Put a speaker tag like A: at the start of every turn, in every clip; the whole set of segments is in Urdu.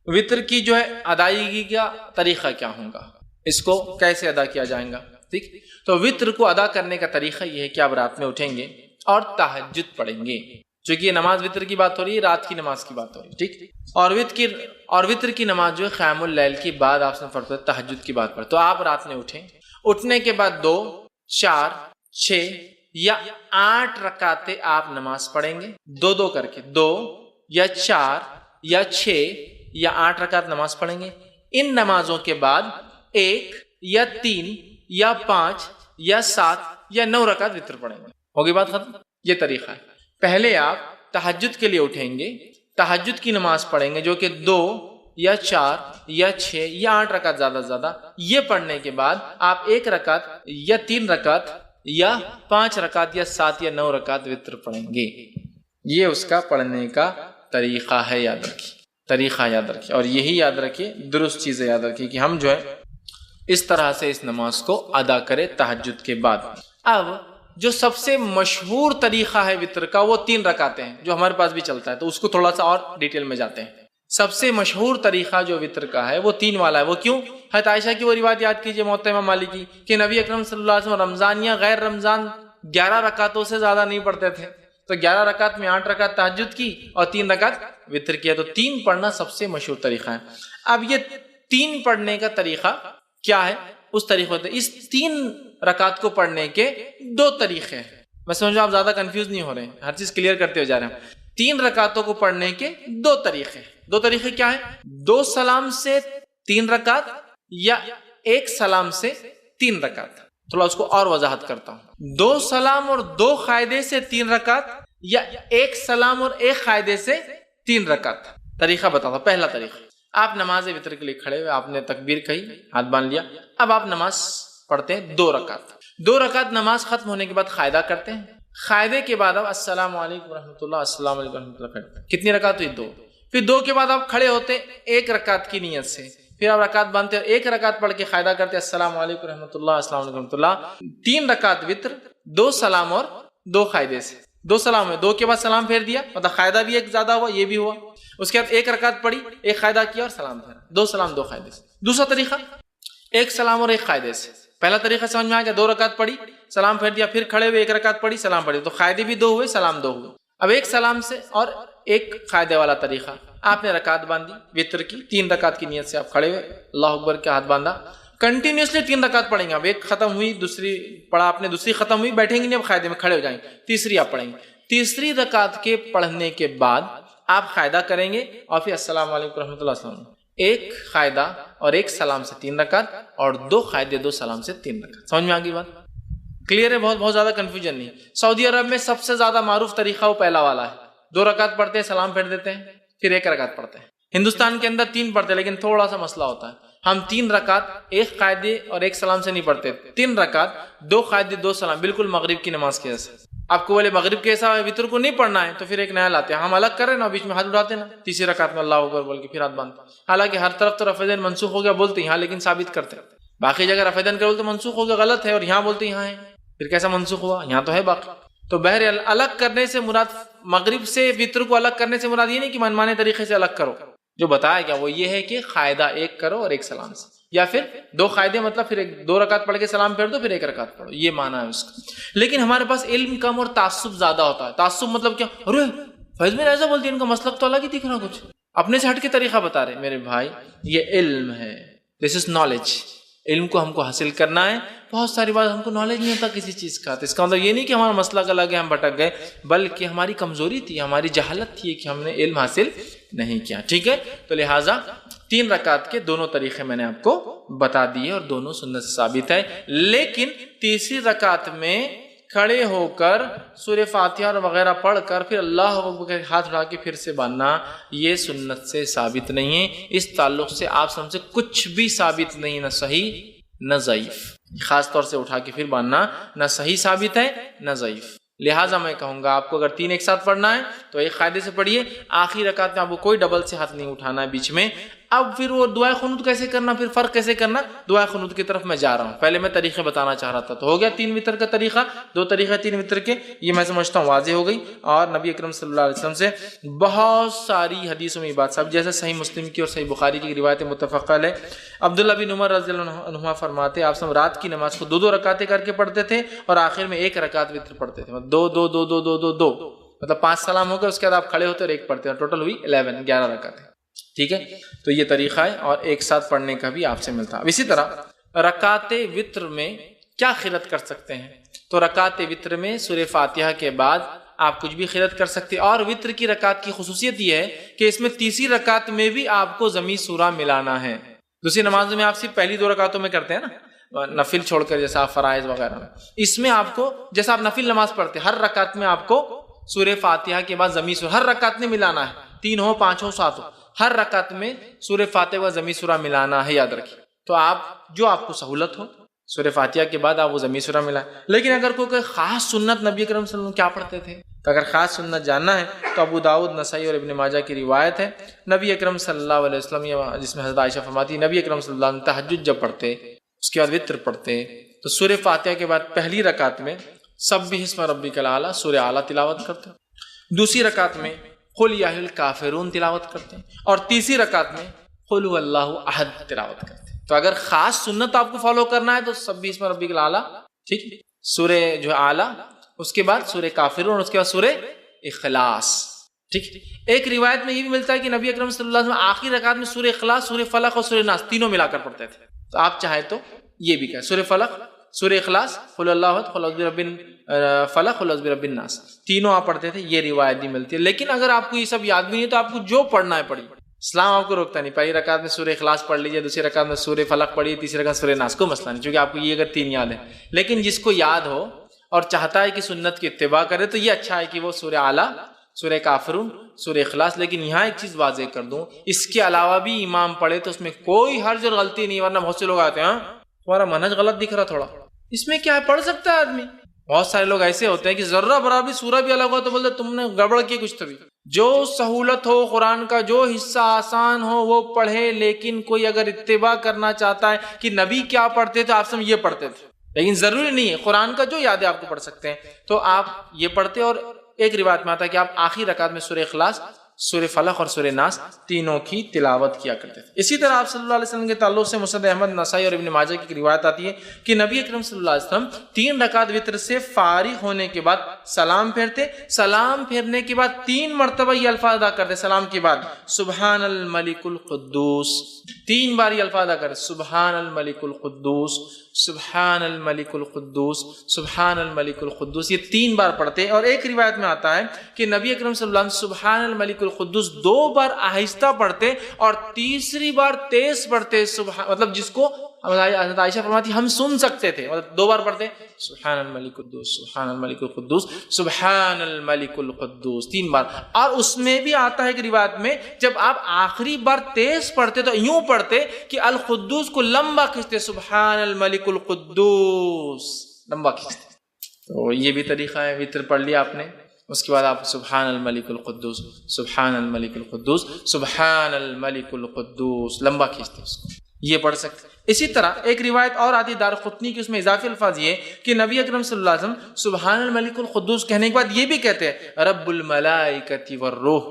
A: وطر کی جو ہے ادائیگی کا طریقہ کیا ہوگا، اس کو کیسے ادا کیا جائے گا. ٹھیک، تو وطر کو ادا کرنے کا طریقہ یہ ہے کہ آپ رات میں اٹھیں گے اور تہجد پڑھیں گے. چونکہ یہ نماز وطر کی بات ہو رہی ہے، رات کی نماز کی بات ہو رہی ہے. ٹھیک، اور وطر کی نماز جو ہے قیام اللیل کی بعد آپ سے فرض تہجد کی بات پر. تو آپ رات میں اٹھیں، اٹھنے کے بعد 2، 4، 6 یا 8 رکعتیں آپ نماز پڑھیں گے، 2 کر کے 2 یا 4 یا 6 یا 8 رکعت نماز پڑھیں گے. ان نمازوں کے بعد 1 یا 3 یا 5 یا 7 یا 9 رکعت وطر پڑھیں گے. ہوگی بات ختم. یہ طریقہ ہے. پہلے آپ تہجد کے لیے اٹھیں گے، تہجد کی نماز پڑھیں گے جو کہ 2 یا 4 یا 6 یا 8 رکعت زیادہ سے زیادہ. یہ پڑھنے کے بعد آپ 1 رکعت یا 3 رکعت یا 5 رکعت یا 7 یا 9 رکعت وطر پڑھیں گے. یہ اس کا پڑھنے کا طریقہ ہے. یاد رکھیے، طریقہ یاد رکھیے، اور یہی یاد رکھیے، درست چیزیں یاد رکھیے کہ ہم جو ہے اس طرح سے اس نماز کو ادا کریں تہجد کے بعد. اب جو سب سے مشہور طریقہ ہے وطر کا وہ 3 رکعتیں ہیں جو ہمارے پاس بھی چلتا ہے، تو اس کو تھوڑا سا اور ڈیٹیل میں جاتے ہیں. سب سے مشہور طریقہ جو وطر کا ہے وہ 3 والا ہے. وہ کیوں؟ حضرت عائشہ کی وہ روایت یاد کیجئے موطا امام مالک کی کہ نبی اکرم صلی اللہ علیہ وسلم رمضان یا غیر رمضان 11 رکعتوں سے زیادہ نہیں پڑھتے تھے. تو 11 رکعت میں 8 رکعت تہجد کی اور 3 رکعت وطر کیا. تو 3 پڑھنا سب سے مشہور طریقہ ہے. اب یہ 3 پڑھنے کا طریقہ کیا ہے؟ اس طریقے سے اس 3 رکعت کو پڑھنے کے 2 طریقے ہیں. میں سمجھو آپ زیادہ کنفیوز نہیں ہو رہے ہیں، ہر چیز کلیئر کرتے ہوئے جا رہے ہیں. 3 رکعتوں کو پڑھنے کے 2 طریقے. 2 طریقے کیا ہیں؟ 2 سلام سے 3 رکعت یا 1 سلام سے 3 رکعت. تھوڑا اس کو اور وضاحت کرتا ہوں. 2 سلام اور 2 قاعدے سے 3 رکعت یا 1 سلام اور 1 قاعدے سے 3 رکعت. طریقہ بتاتا ہوں. پہلا طریقہ، آپ نماز وطر کے لیے کھڑے ہوئے، آپ نے تکبیر کہی، ہاتھ باندھ لیا. اب آپ نماز پڑھتے ہیں 2 رکعت. 2 رکعت نماز ختم ہونے کے بعد قاعدہ کرتے ہیں. قاعدے کے بعد آپ السلام علیکم ورحمۃ اللہ، السلام علیکم ورحمۃ اللہ کرتے ہیں. کتنی رکعت ہوئی؟ 2. پھر 2 کے بعد آپ کھڑے ہوتے 1 رکعت کی نیت سے. پھر آپ رکعت باندھتے اور 1 رکعت پڑھ کے قاعدہ کرتے السلام علیکم ورحمۃ اللہ، السلام علیکم ورحمۃ اللہ. 3 رکعت وطر، 2 سلام اور 2 قاعدے سے. 2 سلام ہے، 2 کے بعد سلام پھیر دیا، مطلب قاعدہ بھی ایک زیادہ ہوا، یہ بھی ہوا. اس کے بعد 1 رکعت پڑھی، 1 قاعدہ کیا اور سلام پھیرا. 2 سلام 2 قاعدے سے. دوسرا طریقہ 1 سلام اور 1 قاعدے سے. پہلا طریقہ سمجھ میں آ گیا، 2 رکعت پڑھی، سلام پھیر دیا، پھر کھڑے ہوئے 1 رکعت پڑھی، سلام پڑھی. تو قاعدے بھی 2 ہوئے، سلام 2 ہوئے. اب 1 سلام سے اور 1 قاعدے والا طریقہ، آپ نے رکعت باندھی وطر کی، 3 رکعت کی نیت سے آپ کھڑے ہوئے، اللہ اکبر کے ہاتھ باندھا. کنٹینیوسلی 3 رکعت پڑھیں گے. اب 1 ختم ہوئی، دوسری پڑھا آپ نے، دوسری ختم ہوئی، بیٹھیں گے نہیں، اب قاعدے میں کھڑے ہو جائیں گے. تیسری آپ پڑھیں گے. تیسری رکعت کے پڑھنے کے بعد آپ قاعدہ کریں گے اور پھر السلام علیکم رحمۃ اللہ السلام. 1 قاعدہ اور 1 سلام سے 3 رکعت اور 2 قاعدے 2 سلام سے 3 رکعت. سمجھ میں آ گئی بات؟ کلیئر ہے؟ بہت زیادہ کنفیوژن نہیں. سعودی عرب میں سب سے زیادہ معروف طریقہ وہ پہلا والا ہے. 2 رکعت پڑھتے ہیں، سلام پھیر دیتے ہیں، پھر 1 رکعت پڑھتے ہیں. ہندوستان کے اندر 3 پڑھتے ہیں، لیکن تھوڑا سا مسئلہ ہوتا ہے. ہم 3 رکعت 1 قاعدے اور 1 سلام سے نہیں پڑھتے، 3 رکعت 2 قاعدے 2 سلام، بالکل مغرب کی نماز کے جیسے. آپ کو بولے مغرب کیسا ہے، وطر کو نہیں پڑھنا ہے، تو پھر ایک نیا لاتے ہیں. ہم الگ کر رہے ہیں نا، بیچ میں ہاتھ اٹھاتے ہیں نا، تیسری رکعت میں اللہ اکبر بول کے پھر ہاتھ باندھتے. حالانکہ ہر طرف تو رفع دین منسوخ ہو گیا بولتے ہیں یہاں، لیکن ثابت کرتے ہیں. باقی جگہ رفع دین کا بولتے منسوخ ہو گیا، غلط ہے، اور یہاں بولتے یہاں ہے. پھر کیسا منسوخ ہوا؟ یہاں تو ہے باقی. تو بہرحال الگ کرنے سے مراد، مغرب سے وطر کو الگ کرنے سے مراد یہ نہیں کہ منمانے طریقے سے الگ کرو. جو بتایا گیا وہ یہ ہے کہ قاعدہ 1 کرو اور 1 سلام سے، یا پھر 2 قاعدے، مطلب پھر 2 رکعت پڑھ کے سلام پھیر دو، پھر 1 رکعت پڑھو. یہ معنی ہے اس کا. لیکن ہمارے پاس علم کم اور تعصب زیادہ ہوتا ہے. تعصب مطلب کیا؟ ارے فیض میں ایسا بولتی ہے، ان کا مسلک تو الگ ہی دکھ رہا، کچھ اپنے سے ہٹ کے طریقہ بتا رہے. میرے بھائی یہ علم ہے، دس از نالج. علم کو ہم کو حاصل کرنا ہے. بہت ساری بات ہم کو نالج نہیں ہوتا کسی چیز کا، تو اس کا مطلب یہ نہیں کہ ہمارا مسلک الگ ہے، ہم بھٹک گئے، بلکہ ہماری کمزوری تھی، ہماری جہالت تھی کہ ہم نے علم حاصل نہیں کیا. ٹھیک ہے؟ تو لہٰذا 3 رکعت کے دونوں طریقے میں نے آپ کو بتا دیے اور دونوں سنت سے ثابت ہے. لیکن تیسری رکعت میں کھڑے ہو کر سورہ فاتحہ اور وغیرہ پڑھ کر پھر اللہ اکبر کے ہاتھ اٹھا کے پھر سے باندھنا، یہ سنت سے ثابت نہیں ہے. اس تعلق سے آپ سب سے کچھ بھی ثابت نہیں، نہ صحیح نہ ضعیف. خاص طور سے اٹھا کے پھر باندھنا نہ صحیح ثابت ہے نہ ضعیف. لہٰذا میں کہوں گا آپ کو اگر 3 ایک ساتھ پڑھنا ہے تو 1 قاعدے سے پڑھیے. آخری رکعت میں آپ کو کوئی ڈبل سے ہاتھ نہیں اٹھانا ہے بیچ میں. اب پھر وہ دعائے قنوت کیسے کرنا، پھر فرق کیسے کرنا، دعائے قنوت کی طرف میں جا رہا ہوں. پہلے میں طریقے بتانا چاہ رہا تھا. تو ہو گیا 3 وتر کا طریقہ، 2 طریقے 3 وتر کے، یہ میں سمجھتا ہوں واضح ہو گئی. اور نبی اکرم صلی اللہ علیہ وسلم سے بہت ساری حدیثوں میں یہ بات سب، جیسے صحیح مسلم کی اور صحیح بخاری کی روایت متفق علیہ. عبداللہ بن عمر رضی اللہ عنہما فرماتے آپ سب رات کی نماز کو 2 رکعتیں کر کے پڑھتے تھے اور آخر میں 1 رکعت وتر پڑھتے تھے. 2 2 2 2 2 2 2 مطلب 5 سلام ہو گئے، اس کے بعد آپ کھڑے ہوتے اور 1 پڑھتے ہیں، ٹوٹل ہوئی 11 رکعتیں. ٹھیک ہے، تو یہ طریقہ ہے اور ایک ساتھ پڑھنے کا بھی آپ سے ملتا. اب اسی طرح رکعت وتر میں کیا خیرت کر سکتے ہیں؟ تو رکعت وتر میں سورہ فاتحہ کے بعد آپ کچھ بھی خیرت کر سکتے ہیں. اور وتر کی رکعت کی خصوصیت یہ ہے کہ اس میں تیسری رکعت میں بھی آپ کو ضمی سورہ ملانا ہے. دوسری نماز میں آپ صرف پہلی 2 رکعتوں میں کرتے ہیں نا، نفل چھوڑ کر، جیسا آپ فرائض وغیرہ میں. اس میں آپ کو جیسا آپ نفل نماز پڑھتے ہیں، ہر رکعت میں آپ کو سورہ فاتحہ کے بعد ضمی سورہ ہر رکعت میں ملانا ہے. 3 ہو 5 ہو 7 ہو، ہر رکعت میں سورہ فاتحہ و ضمی سورہ ملانا ہے، یاد رکھیے. تو آپ کو سہولت ہو سورہ فاتحہ کے بعد آپ وہ ضمی سورہ ملائیں. لیکن اگر کوئی خاص سنت نبی اکرم صلی اللہ علیہ وسلم کیا پڑھتے تھے، تو اگر خاص سنت جاننا ہے تو ابو داؤد، نسائی اور ابن ماجہ کی روایت ہے، نبی اکرم صلی اللہ علیہ وسلم، جس میں حضرت عائشہ فرماتی نبی اکرم صلی اللہ علیہ وسلم تہجد جب پڑھتے، اس کے بعد وتر پڑھتے، تو سورہ فاتحہ کے بعد پہلی رکعت میں سبح اسم ربک الاعلی سورہ اعلیٰ تلاوت کرتے، دوسری رکعت میں قل یا ایھا الکافرون تلاوت کرتے ہیں، اور تیسری رکعت میں قل هو اللہ احد تلاوت کرتے ہیں. تو اگر خاص سنت آپ کو فالو کرنا ہے تو سبح اسم ربک الاعلی، ٹھیک، سورہ جو ہے اعلیٰ، اس کے بعد سورہ کافرون اور اس کے بعد سورہ اخلاص. ٹھیک، ایک روایت میں یہ بھی ملتا ہے کہ نبی اکرم صلی اللہ علیہ وسلم آخری رکعت میں سورہ اخلاص، سورہ فلق اور سورہ ناس تینوں ملا کر پڑھتے تھے. تو آپ چاہے تو یہ بھی کہیں سورہ فلق، سورہ اخلاص، قل اللہ احد، قل اعوذ برب فلق، قل اعوذ برب الناس، تینوں آپ پڑھتے تھے. یہ روایت بھی ملتی ہے. لیکن اگر آپ کو یہ سب یاد بھی نہیں تو آپ کو جو پڑھنا ہے پڑھیے، اسلام آپ کو روکتا نہیں. پہلی رکعت میں سورہ اخلاص پڑھ لیجیے، دوسری رکعت میں سورہ فلق پڑھیے، تیسری رکعت سورہ ناس، کو مسئلہ نہیں، کیونکہ آپ کو یہ اگر 3 یاد ہے. لیکن جس کو یاد ہو اور چاہتا ہے کہ سنت کی اتباع کرے تو یہ اچھا ہے کہ وہ سورہ اعلیٰ، سورہ کافرون، سورہ اخلاص. لیکن یہاں ایک چیز واضح کر دوں، اس کے علاوہ بھی امام پڑھے تو اس میں کوئی حرج اور غلطی نہیں. ورنہ بہت سے لوگ آتے ہیں، ہاں تمہارا منہج غلط دکھ رہا تھوڑا، اس میں کیا ہے، پڑھ سکتا ہے آدمی. بہت سارے لوگ ایسے ہوتے ہیں کہ ذرہ برابر سورہ بھی الگ ہو تو بولتے تم نے گڑبڑ کی کچھ. تبھی جو سہولت ہو قرآن کا، جو حصہ آسان ہو وہ پڑھے. لیکن کوئی اگر اتباع کرنا چاہتا ہے کہ نبی کیا پڑھتے تھے آپ سب یہ پڑھتے تھے، لیکن ضروری نہیں ہے، قرآن کا جو یاد ہے آپ کو پڑھ سکتے ہیں تو آپ یہ پڑھتے. اور ایک روایت میں آتا ہے کہ آپ آخری رکعت میں سورہ اخلاص، سورہ فلق اور سورہ ناس تینوں کی تلاوت کیا کرتے تھے. اسی طرح آپ صلی اللہ علیہ وسلم کے تعلق سے مسند احمد، نسائی اور ابن ماجہ کی روایت آتی ہے کہ نبی اکرم صلی اللہ علیہ وسلم 3 رکعت وتر سے فارغ ہونے کے بعد سلام پھیرتے، سلام پھیرنے کے بعد 3 مرتبہ یہ الفاظ ادا کرتے سلام کے بعد، سبحان الملک القدوس. 3 بار یہ الفاظ ادا کرتے، سبحان الملک القدوس، سبحان الملک القدوس، سبحان الملک القدوس. یہ 3 بار پڑھتے. اور ایک روایت میں آتا ہے کہ نبی اکرم صلی اللہ علیہ وسلم سبحان الملک القدوس 2 بار آہستہ پڑھتے اور تیسری بار تیز پڑھتے. مطلب جس کو حضرت عائشہ فرماتی ہم سن سکتے تھے، مطلب 2 بار پڑھتے سبحان الملک القدوس، سبحان الملک القدوس، سبحان الملک القدوس 3 بار. اور اس میں بھی آتا ہے کہ روایت میں جب آپ آخری بار تیز پڑھتے تو یوں پڑھتے کہ القدوس کو لمبا کھینچتے، سبحان الملک القدوس لمبا کھینچتے. تو یہ بھی طریقہ ہے. وتر پڑھ لیا آپ نے، اس کے بعد آپ سبحان الملک القدوس، سبحان الملک القدوس، سبحان الملک القدوس لمبا کھینچتے اس کو، یہ پڑھ سکتے. اسی طرح ایک روایت اور آتی دارقطنی کی، اس میں اضافی الفاظ یہ کہ نبی اکرم صلی اللہ علیہ وسلم سبحان الملک القدوس کہنے کے بعد یہ بھی کہتے ہیں رب الملائکۃ والروح.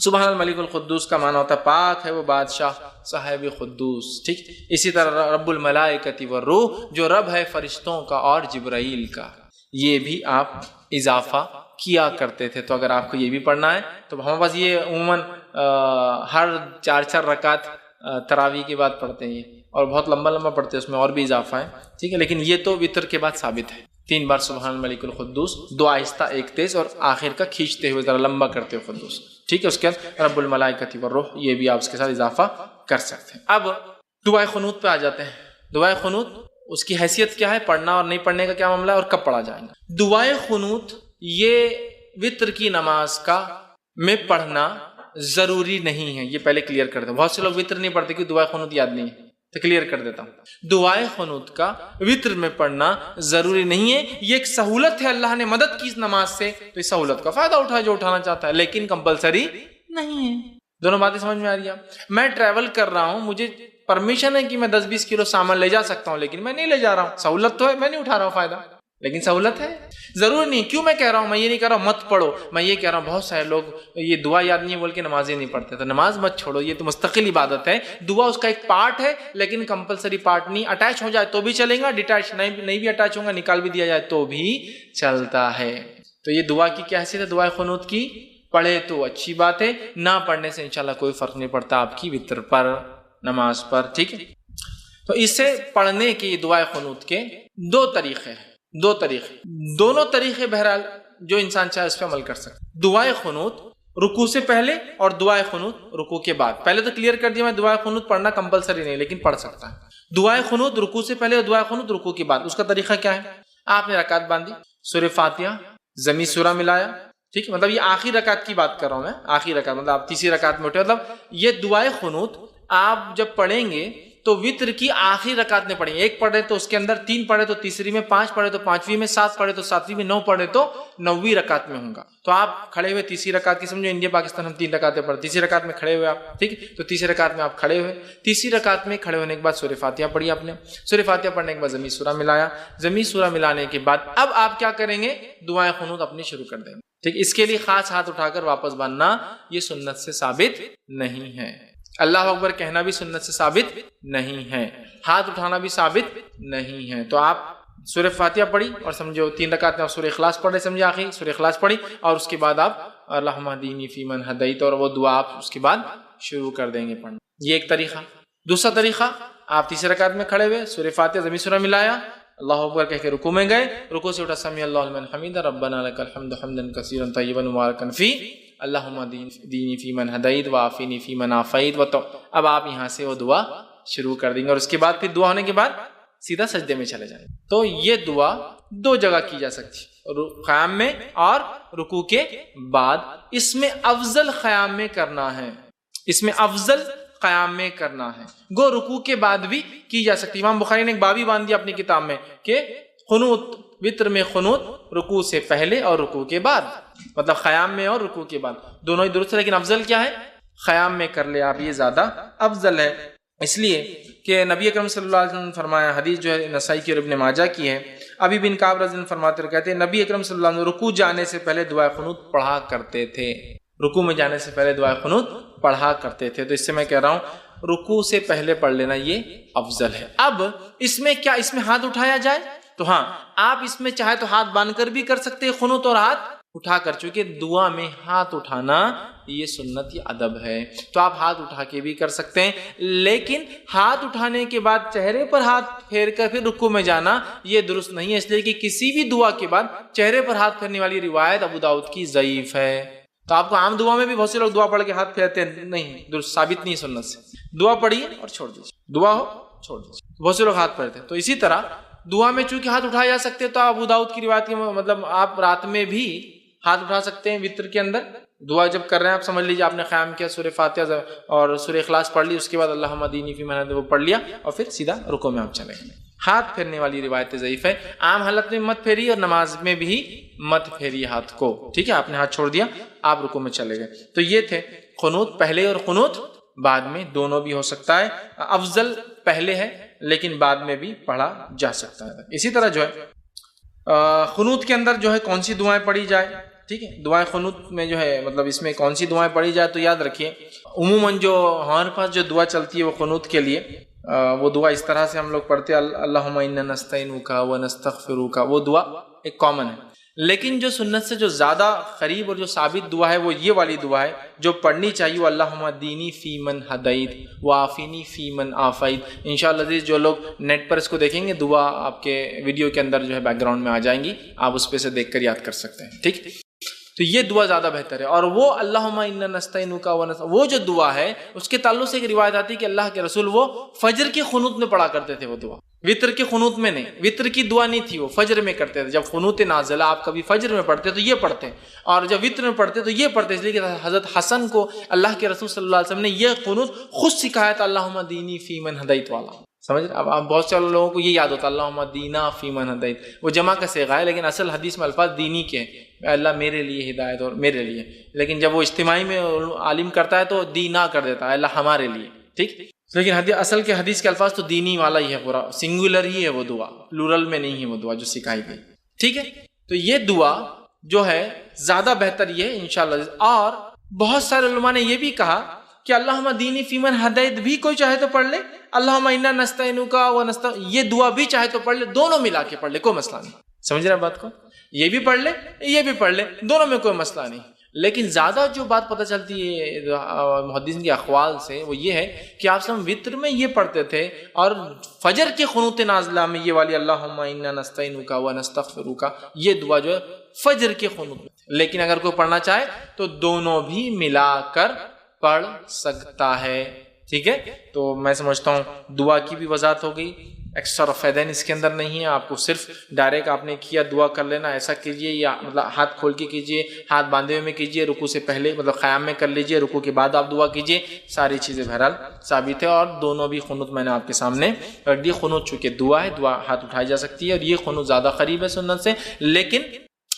A: سبحان الملک القدوس کا معنی ہوتا ہے پاک ہے وہ بادشاہ صاحب قدوس. ٹھیک، اسی طرح رب الملائکۃ والروح جو رب ہے فرشتوں کا اور جبرائیل کا، یہ بھی آپ اضافہ کیا کرتے تھے. تو اگر آپ کو یہ بھی پڑھنا ہے تو ہمارے پاس یہ عموماً ہر 4 رکعت تراویح کے بعد پڑھتے ہیں اور بہت لمبا لمبا پڑھتے ہیں، اس میں اور بھی اضافہ ہے. ٹھیک ہے، لیکن یہ تو وتر کے بعد ثابت ہے. 3 بار سبحان الملک القدوس، 2 آہستہ 1 تیز، اور آخر کا کھینچتے ہوئے ذرا لمبا کرتے ہوئے قدوس. ٹھیک ہے، اس کے بعد رب الملائکۃ والروح، یہ بھی آپ اس کے ساتھ اضافہ کر سکتے ہیں. اب دعائے قنوت پہ آ جاتے ہیں. دعائے قنوت اس کی حیثیت کیا ہے، پڑھنا اور نہیں پڑھنے کا کیا معاملہ ہے، اور کب پڑھا جائے گا. دعائے قنوت یہ وتر کی نماز کا میں پڑھنا ضروری نہیں ہے. یہ پہلے کلیئر کر دیں. بہت سے لوگ وتر نہیں پڑھتے کہ دعائے قنوت یاد نہیں ہے، تو کلیئر کر دیتا ہوں. دعائے قنوت کا وتر میں پڑھنا ضروری نہیں ہے. یہ ایک سہولت ہے، اللہ نے مدد کی اس نماز سے، تو اس سہولت کا فائدہ اٹھائے جو اٹھانا چاہتا ہے، لیکن کمپلسری نہیں ہے. دونوں باتیں سمجھ میں آ رہی ہیں؟ میں ٹریول کر رہا ہوں، مجھے پرمیشن ہے کہ میں 10-20 کلو سامان لے جا سکتا ہوں، لیکن میں نہیں لے جا رہا ہوں، سہولت تو ہے، میں نہیں اٹھا رہا ہوں فائدہ، لیکن سہولت ہے، ضروری نہیں۔ کیوں میں کہہ رہا ہوں، میں یہ نہیں کہہ رہا ہوں مت پڑھو، میں یہ کہہ رہا ہوں بہت سارے لوگ یہ دعا یاد نہیں ہے بول کے نمازیں نہیں پڑھتے، تو نماز مت چھوڑو، یہ تو مستقل عبادت ہے، دعا اس کا ایک پارٹ ہے لیکن کمپلسری پارٹ نہیں۔ اٹیچ ہو جائے تو بھی چلے گا، ڈیٹیچ نہیں بھی اٹیچ ہوگا، نکال بھی دیا جائے تو بھی چلتا ہے۔ تو یہ دعا کی کیا حیثیت ہے؟ دعائے قنوت کی پڑھے تو اچھی بات ہے، نہ پڑھنے سے انشاءاللہ کوئی فرق نہیں پڑتا آپ کی وتر پر، نماز پر، ٹھیک ہے۔ تو اسے پڑھنے کی دعائے قنوت کے دو طریقے ہیں، دونوں طریقے بہرحال جو انسان چاہے اس پہ عمل کر سکتا۔ دعائے قنوت رکوع سے پہلے اور دعائے قنوت رکوع کے بعد۔ پہلے تو کلیئر کر دیا میں، دعائے قنوت پڑھنا کمپلسری نہیں لیکن پڑھ سکتا ہے۔ دعائے قنوت رکوع سے پہلے اور دعائے قنوت رکوع کے بعد۔ اس کا طریقہ کیا ہے؟ آپ نے رکعت باندھی، سورہ فاتحہ ضمی سورہ ملایا، ٹھیک ہے، مطلب یہ آخری رکعت کی بات کر رہا ہوں میں، آخری رکعت مطلب آپ تیسری رکعت میں اٹھے، مطلب یہ دعائے قنوت آپ جب پڑھیں گے تو وتر کی آخری رکعت میں پڑھیں گے، ایک پڑھے تو اس کے اندر 3 پڑھے تو تیسری میں، 5 پڑھے تو 5ویں میں، 7 پڑھے تو 7ویں میں، 9 پڑھے تو 9ویں رکعت میں ہوں گا۔ تو آپ کھڑے ہوئے تیسری رکعت کی، سمجھو انڈیا پاکستان ہم 3 رکعتیں پڑھتے، تیسری رکعت میں کھڑے ہوئے آپ، ٹھیک ہے، تو تیسری رکعت میں آپ کھڑے ہوئے، تیسری رکعت میں کھڑے ہونے کے بعد سورہ فاتحہ پڑھی آپ نے، سورہ فاتحہ پڑھنے کے بعد ضمی سورہ ملایا، ضمی سورہ ملانے کے بعد اب آپ کیا کریں گے؟ دعائے قنوت اپنی شروع کر دیں گے، ٹھیک۔ اس کے لیے خاص ہاتھ اٹھا کر واپس باندھنا یہ سنت سے ثابت نہیں ہے، اللہ اکبر کہنا بھی سنت سے ثابت نہیں ہے، ہاتھ اٹھانا بھی ثابت نہیں ہے۔ تو آپ سورہ فاتحہ پڑھی اور سمجھو 3 رکعت میں آپ سورہ اخلاص پڑھے، سمجھے آخری سورہ اخلاص پڑھی، اور اس کے بعد آپ اللہم اہدنی فیمن ہدیت، اور وہ دعا آپ اس کے بعد شروع کر دیں گے پڑھنا۔ یہ ایک طریقہ۔ دوسرا طریقہ، آپ تیسری رکعت میں کھڑے ہوئے، سورہ فاتحہ ضمی سورہ ملایا، اللہ اکبر کہہ کے رکوع میں گئے، رکوع سے اٹھا سمیع اللہ لمن حمیدہ، ربنا لک الحمد حمدا کثیرا طیبا مبارکا فی، اللہم اہدنی فیمن ہدیت وعافنی فیمن عافیت، اب آپ یہاں سے وہ دعا شروع کر دیں گے، اور اس کے بعد پھر دعا ہونے کے بعد سیدھا سجدے میں چلے جائیں۔ تو یہ دعا 2 جگہ کی جا سکتی ہے، قیام میں اور رکوع کے بعد۔ اس میں افضل قیام میں کرنا ہے، اس میں افضل قیام میں کرنا ہے، گو رکوع کے بعد بھی کی جا سکتی۔ امام بخاری نے ایک باب ہی باندھ دیا اپنی کتاب میں کہ قنوت، وتر میں قنوت رکوع سے پہلے اور رکوع کے بعد، مطلب قیام میں اور رکوع کے بعد، دونوں ہی درست ہے، لیکن افضل کیا ہے؟ قیام میں کر لے آپ، یہ زیادہ افضل ہے، اس لیے کہ نبی اکرم صلی اللہ علیہ وسلم نے فرمایا، حدیث جو ہے نسائی کی اور ابن ماجہ کی ہے، ابی بن کعب رضی اللہ عنہ فرماتے ہیں، کہتے ہیں نبی اکرم صلی اللہ علیہ وسلم رکوع جانے سے پہلے دعائے قنوت پڑھا کرتے تھے، رکوع میں جانے سے پہلے دعائے قنوت پڑھا کرتے تھے۔ تو اس سے میں کہہ رہا ہوں رکوع سے پہلے پڑھ لینا یہ افضل ہے۔ اب اس میں کیا، اس میں ہاتھ اٹھایا جائے؟ تو ہاں، آپ اس میں چاہے تو ہاتھ باندھ کر بھی کر سکتے ہیں قنوت، اور ہاتھ اٹھا کر، چونکہ دعا میں ہاتھ اٹھانا یہ سنت یا ادب ہے، تو آپ ہاتھ اٹھا کے بھی کر سکتے ہیں، لیکن ہاتھ اٹھانے کے بعد چہرے پر ہاتھ پھیر کر پھر رکوع میں جانا یہ درست نہیں ہے، اس لیے کہ کسی بھی دعا کے بعد چہرے پر ہاتھ پھیرنے والی روایت ابو داؤد کی ضعیف ہے۔ تو آپ کو عام دعا میں بھی بہت سے لوگ دعا پڑھ کے ہاتھ پھیرتے ہیں، نہیں، درست ثابت نہیں سنت سے۔ دعا پڑھیے اور چھوڑ دیجیے، دعا ہو چھوڑ دیجیے، بہت سے لوگ ہاتھ پھیرتے ہیں۔ تو اسی طرح دعا میں چونکہ ہاتھ اٹھائے جا سکتے ہیں، تو ابو داؤد کی روایت کے مطلب آپ رات میں بھی ہاتھ اٹھا سکتے ہیں وتر کے اندر، دعا جب کر رہے ہیں آپ سمجھ لیجیے آپ نے قیام کیا، سورہ فاتحہ اور سورہ اخلاص پڑھ لی، اس کے بعد اللہم اہدنی فیمن ہدیت وہ پڑھ لیا، اور پھر سیدھا رکوع میں آپ چلے گئے۔ ہاتھ پھیرنے والی روایت ضعیف ہے، عام حالت میں مت پھیری اور نماز میں بھی مت پھیری ہاتھ کو، ٹھیک ہے، آپ نے ہاتھ چھوڑ دیا، آپ رکوع میں چلے گئے۔ تو یہ تھے قنوت پہلے اور قنوت بعد میں، دونوں بھی ہو سکتا ہے، افضل پہلے ہے لیکن بعد میں بھی پڑھا جا سکتا ہے۔ اسی طرح جو ہے قنوت کے اندر جو ہے کون سی دعائیں پڑھی جائے، ٹھیک ہے، دعائیں قنوت میں جو ہے مطلب اس میں کون سی دعائیں پڑھی جائے، تو یاد رکھیے عموماً جو ہمارے پاس جو دعا چلتی ہے وہ قنوت کے لیے، وہ دعا اس طرح سے ہم لوگ پڑھتے ہیں، اللہم انا نستعینک ونستغفرک، وہ دعا ایک کامن ہے، لیکن جو سنت سے جو زیادہ قریب اور جو ثابت دعا ہے وہ یہ والی دعا ہے جو پڑھنی چاہیے، اللہم اہدنی فیمن ہدیت وعافنی فیمن عافیت۔ انشاءاللہ جو لوگ نیٹ پر اس کو دیکھیں گے، دعا آپ کے ویڈیو کے اندر جو ہے بیک گراؤنڈ میں آ جائیں گی، آپ اس پہ سے دیکھ کر یاد کر سکتے ہیں، ٹھیک۔ تو یہ دعا زیادہ بہتر ہے، اور وہ اللہم انا نستعینک وہ جو دعا ہے اس کے تعلق سے ایک روایت آتی ہے کہ اللہ کے رسول وہ فجر کے قنوت میں پڑھا کرتے تھے، وہ دعا وطر کے قنوت میں نہیں، وطر کی دعا نہیں تھی، وہ فجر میں کرتے تھے۔ جب قنوت نازلہ آپ کبھی فجر میں پڑھتے تو یہ پڑھتے، اور جب وطر میں پڑھتے تو یہ پڑھتے، اس لیے کہ حضرت حسن کو اللہ کے رسول صلی اللہ علیہ وسلم نے یہ قنوت خود سکھایا تھا، اللہم اہدنی فیمن ہدیت والا، سمجھ رہے؟ اب بہت سے لوگوں کو یہ یاد ہوتا ہے اللہم دینا فیمن ہدیت، وہ جمع کا صیغہ ہے لیکن اصل حدیث میں الفاظ دینی کے ہیں، اللہ میرے لیے ہدایت اور میرے لیے، لیکن جب وہ اجتماعی میں عالم کرتا ہے تو دینا کر دیتا ہے، اللہ ہمارے لیے، ٹھیک. لیکن اصل کے حدیث کے الفاظ تو دینی والا ہی ہے، پورا سنگولر ہی ہے وہ دعا، پلورل میں نہیں ہے وہ دعا جو سکھائی گئی، ٹھیک ہے. تو یہ دعا جو ہے زیادہ بہتر یہ ہے انشاءاللہ. اور بہت سارے علماء نے یہ بھی کہا کہ اللہم دینی فیمن ہدیت بھی کوئی چاہے تو پڑھ لے، اللہم انا نستعینک و یہ دعا بھی چاہے تو پڑھ لے، دونوں ملا کے پڑھ لے، کوئی مسئلہ نہیں. سمجھ رہے بات کو؟ یہ بھی پڑھ لے یہ بھی پڑھ لے، دونوں میں کوئی مسئلہ نہیں. لیکن زیادہ جو بات پتہ چلتی ہے محدثین کے اقوال سے وہ یہ ہے کہ آپ سب وطر میں یہ پڑھتے تھے اور فجر کے قنوت نازلہ میں یہ والی اللہم انا نستعینک و نستغفرک یہ دعا جو ہے فجر کے قنوت میں. لیکن اگر کوئی پڑھنا چاہے تو دونوں بھی ملا کر پڑھ سکتا ہے، ٹھیک ہے. تو میں سمجھتا ہوں دعا کی بھی وضاحت ہو گئی. ایکسٹرا فیدین اس کے اندر نہیں ہے، آپ کو صرف ڈائریکٹ آپ نے کیا دعا کر لینا، ایسا کیجئے یا مطلب ہاتھ کھول کے کیجئے، ہاتھ باندھے ہوئے میں کیجئے، رکوع سے پہلے مطلب قیام میں کر لیجئے، رکوع کے بعد آپ دعا کیجئے، ساری چیزیں بہرحال ثابت ہے. اور دونوں بھی قنوت میں نے آپ کے سامنے رکھ دی. قنوت چونکہ دعا ہے، دعا ہاتھ اٹھائی جا سکتی ہے اور یہ قنوت زیادہ قریب ہے سنت سے. لیکن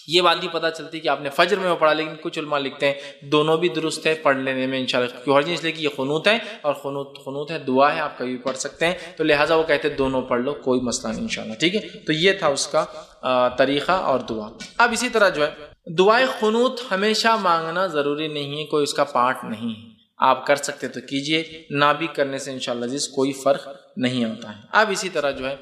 A: یہ بات بھی پتہ چلتی ہے کہ آپ نے فجر میں وہ پڑھا، لیکن کچھ علماء لکھتے ہیں دونوں بھی درست ہے پڑھ لینے میں انشاءاللہ، کیوں حرج نہیں، اس لیے کہ یہ قنوت ہے اور قنوت ہے دعا ہے، آپ کبھی بھی پڑھ سکتے ہیں. تو لہٰذا وہ کہتے ہیں دونوں پڑھ لو، کوئی مسئلہ نہیں انشاءاللہ، ٹھیک ہے. تو یہ تھا اس کا طریقہ اور دعا. اب اسی طرح جو ہے دعائے قنوت ہمیشہ مانگنا ضروری نہیں ہے، کوئی اس کا پارٹ نہیں ہے، آپ کر سکتے تو کیجئے، نہ بھی کرنے سے انشاءاللہ عزیز کوئی فرق نہیں ہوتا ہے. اب اسی طرح جو ہے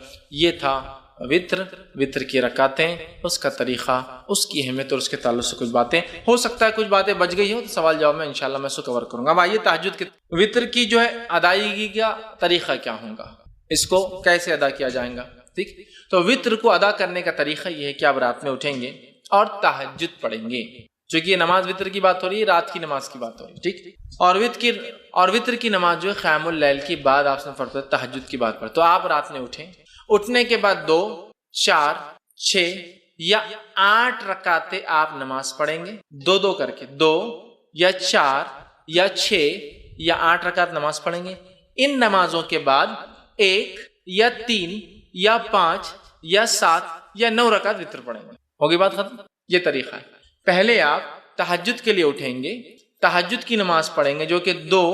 A: یہ تھا وطر کی رکعتیں، اس کا طریقہ، اس کی اہمیت اور اس کے تعلق سے کچھ باتیں. ہو سکتا ہے کچھ باتیں بچ گئی ہو تو سوال جواب میں انشاءاللہ میں اس کو کور کروں گا. اب آئیے تہجد کے وطر کی جو ہے ادائیگی کا طریقہ کیا ہوگا، اس کو کیسے ادا کیا جائے گا، ٹھیک. تو وطر کو ادا کرنے کا طریقہ یہ ہے کہ آپ رات میں اٹھیں گے اور تہجد پڑھیں گے، چونکہ یہ نماز وطر کی بات ہو رہی ہے، رات کی نماز کی بات ہو رہی ہے، ٹھیک. اور وطر کی نماز جو ہے قیام اللیل کی بعد آپ سے فرض تہجد کی بات پر. تو آپ رات میں اٹھیں، اٹھنے کے بعد 2 4 6 یا 8 رکعتیں آپ نماز پڑھیں گے، 2 کر کے 2 یا 4 یا 6 یا 8 رکعت نماز پڑھیں گے. ان نمازوں کے بعد 1 یا 3 یا 5 یا 7 یا 9 رکعت وطر پڑھیں گے. ہوگی بات ختم. یہ طریقہ ہے. پہلے آپ تہجد کے لیے اٹھیں گے، تہجد کی نماز پڑھیں گے جو کہ 2